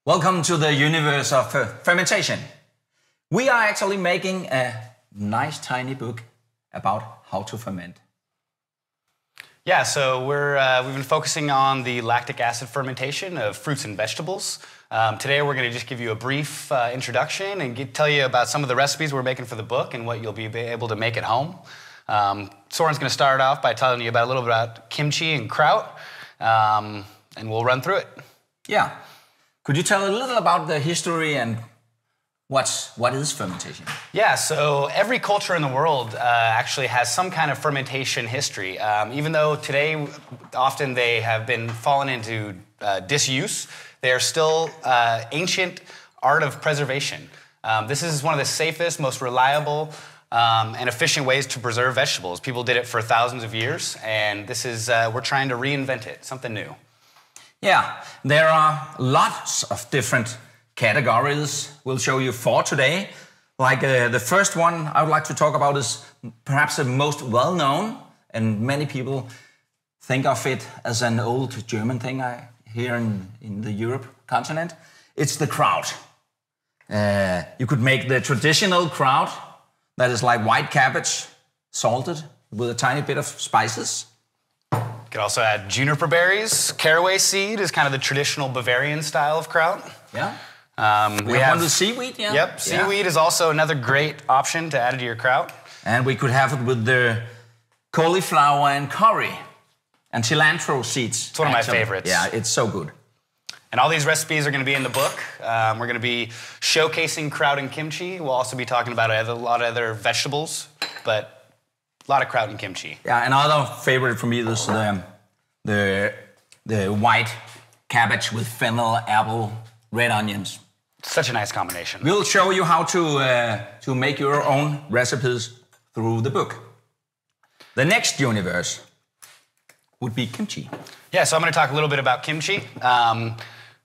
Welcome to the universe of fermentation. We are actually making a nice tiny book about how to ferment. Yeah, so we've been focusing on the lactic acid fermentation of fruits and vegetables. Today we're going to just give you a brief introduction and tell you about some of the recipes we're making for the book and what you'll be able to make at home. Soren's going to start off by telling you about a little bit about kimchi and kraut, and we'll run through it. Yeah. Could you tell a little about the history and what is fermentation? Yeah, so every culture in the world actually has some kind of fermentation history. Even though today often they have been fallen into disuse, they are still ancient art of preservation. This is one of the safest, most reliable, and efficient ways to preserve vegetables. People did it for thousands of years, and this is we're trying to reinvent it, something new. Yeah, there are lots of different categories. We'll show you 4 today. Like the first one I would like to talk about is perhaps the most well-known, and many people think of it as an old German thing here in the Europe continent. It's the kraut. You could make the traditional kraut, that is like white cabbage, salted with a tiny bit of spices. You could also add juniper berries. Caraway seed is kind of the traditional Bavarian style of kraut. Yeah. We have the seaweed, yeah. Yep, seaweed is also another great option to add to your kraut. And we could have it with the cauliflower and curry and cilantro seeds. It's one of my favorites. Yeah, it's so good. And all these recipes are going to be in the book. We're going to be showcasing kraut and kimchi. We'll also be talking about a lot of other vegetables, but a lot of kraut and kimchi. Yeah, another favorite for me is the white cabbage with fennel, apple, red onions. Such a nice combination. We'll show you how to make your own recipes through the book. The next universe would be kimchi. Yeah, so I'm going to talk a little bit about kimchi.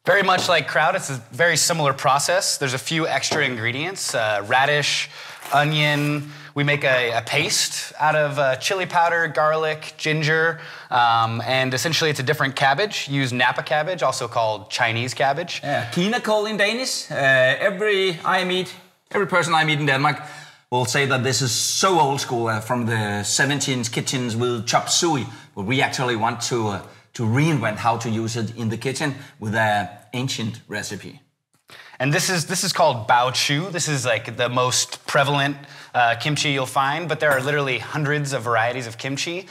Very much like kraut, it's a very similar process. There's a few extra ingredients, radish, onion. We make a paste out of chili powder, garlic, ginger, and essentially it's a different cabbage. Use Napa cabbage, also called Chinese cabbage. Yeah, kinakål in Danish. Every person I meet in Denmark will say that this is so old school from the 17th kitchens with chop suey, but we actually want to reinvent how to use it in the kitchen with an ancient recipe. And this is called bao chu. This is like the most prevalent kimchi you'll find, but there are literally hundreds of varieties of kimchi.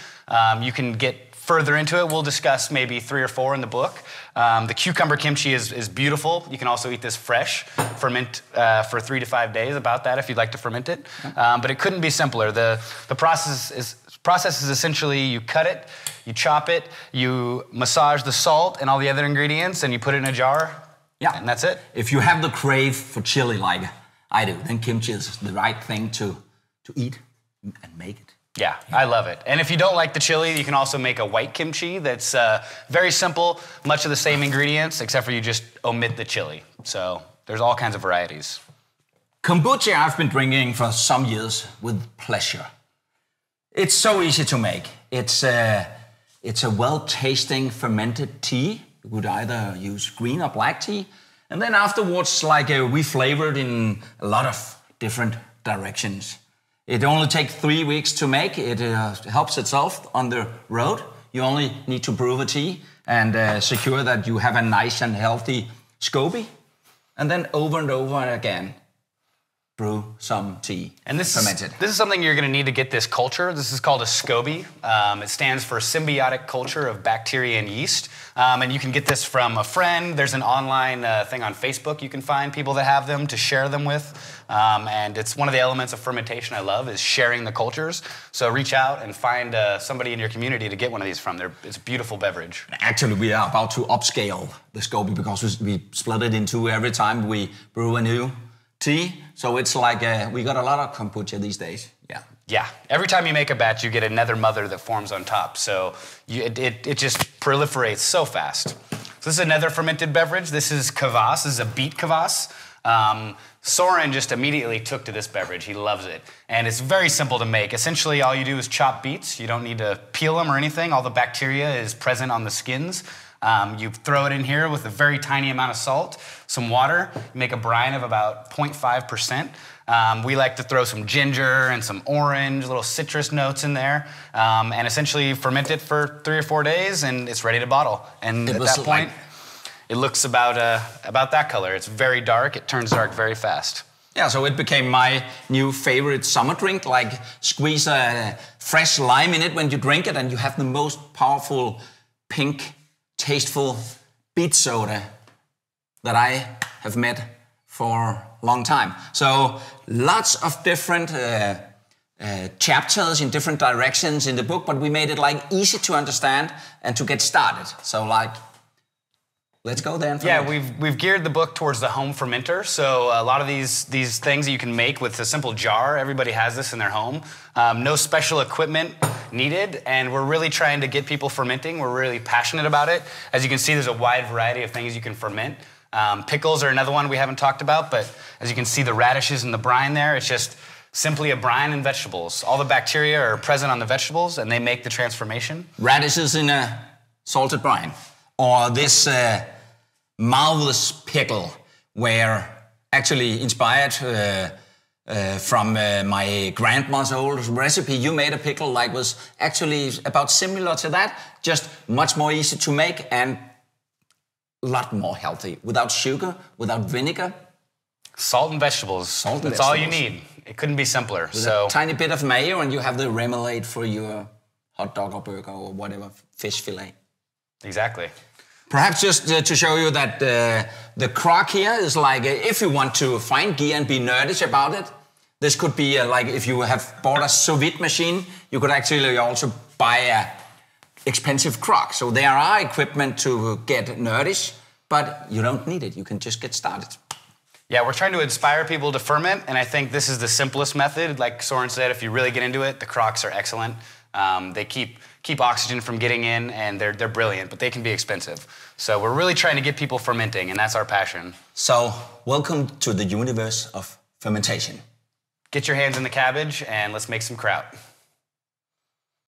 You can get further into it. We'll discuss maybe 3 or 4 in the book. The cucumber kimchi is beautiful. You can also eat this fresh, ferment for 3 to 5 days, about that if you'd like to ferment it. But it couldn't be simpler. The process is essentially you cut it, you chop it, you massage the salt and all the other ingredients, and you put it in a jar. Yeah. And that's it. If you have the crave for chili like I do, then kimchi is the right thing to eat and make it. Yeah, I love it. And if you don't like the chili, you can also make a white kimchi that's very simple, much of the same ingredients, except for you just omit the chili. So there's all kinds of varieties. Kombucha I've been drinking for some years with pleasure. It's so easy to make. It's a well-tasting fermented tea. You could either use green or black tea. And then afterwards, we flavor it in a lot of different directions. It only takes 3 weeks to make. It helps itself on the road. You only need to brew a tea and secure that you have a nice and healthy Scobie. And then over and over again, brew some tea. And this fermented. This is something you're going to need to get this culture. This is called a Scobie. It stands for symbiotic culture of bacteria and yeast. And you can get this from a friend. There's an online thing on Facebook you can find people that have them to share them with. And it's one of the elements of fermentation I love is sharing the cultures. So reach out and find somebody in your community to get one of these from. It's a beautiful beverage. Actually, we are about to upscale the Scobie because we split it in 2 every time we brew a new tea. So it's like we got a lot of kombucha these days. Yeah. Every time you make a batch, you get another mother that forms on top. So it just proliferates so fast. So this is another fermented beverage. This is kvass. This is a beet kvass. Soren just immediately took to this beverage. He loves it. And it's very simple to make. Essentially, all you do is chop beets. You don't need to peel them or anything. All the bacteria is present on the skins. You throw it in here with a very tiny amount of salt, some water, you make a brine of about 0.5%. We like to throw some ginger and some orange, little citrus notes in there, and essentially ferment it for 3 or 4 days, and it's ready to bottle. And at that point, it looks about that color. It's very dark. It turns dark very fast. Yeah, so it became my new favorite summer drink. Like squeeze a fresh lime in it when you drink it, and you have the most powerful, pink, tasteful beet soda that I have met for a long time. So lots of different chapters in different directions in the book, but we made it like easy to understand and to get started. So like, let's go there and ferment. Yeah, we've geared the book towards the home fermenter. So a lot of these things that you can make with a simple jar, everybody has this in their home. No special equipment needed, and we're really trying to get people fermenting. We're really passionate about it. As you can see, there's a wide variety of things you can ferment. Pickles are another one we haven't talked about, but as you can see, the radishes and the brine there, it's just simply a brine and vegetables. All the bacteria are present on the vegetables, and they make the transformation. Radishes in a salted brine. Or this marvelous pickle, where actually inspired from my grandma's old recipe, you made a pickle like was actually about similar to that, just much more easy to make and a lot more healthy, without sugar, without vinegar. Salt and vegetables. That's all you need. It couldn't be simpler. With a tiny bit of mayo, and you have the remoulade for your hot dog or burger or whatever, fish fillet. Exactly. Perhaps just to show you that the crock here is like, if you want to find gear and be nerdish about it, this could be like if you have bought a sous vide machine, you could actually also buy a expensive crock. So there are equipment to get nerdish, but you don't need it. You can just get started. Yeah, we're trying to inspire people to ferment, and I think this is the simplest method. Like Soren said, if you really get into it, the crocks are excellent. They keep oxygen from getting in, and they're brilliant, but they can be expensive. So we're really trying to get people fermenting, and that's our passion. So welcome to the universe of fermentation. Get your hands in the cabbage, and let's make some kraut.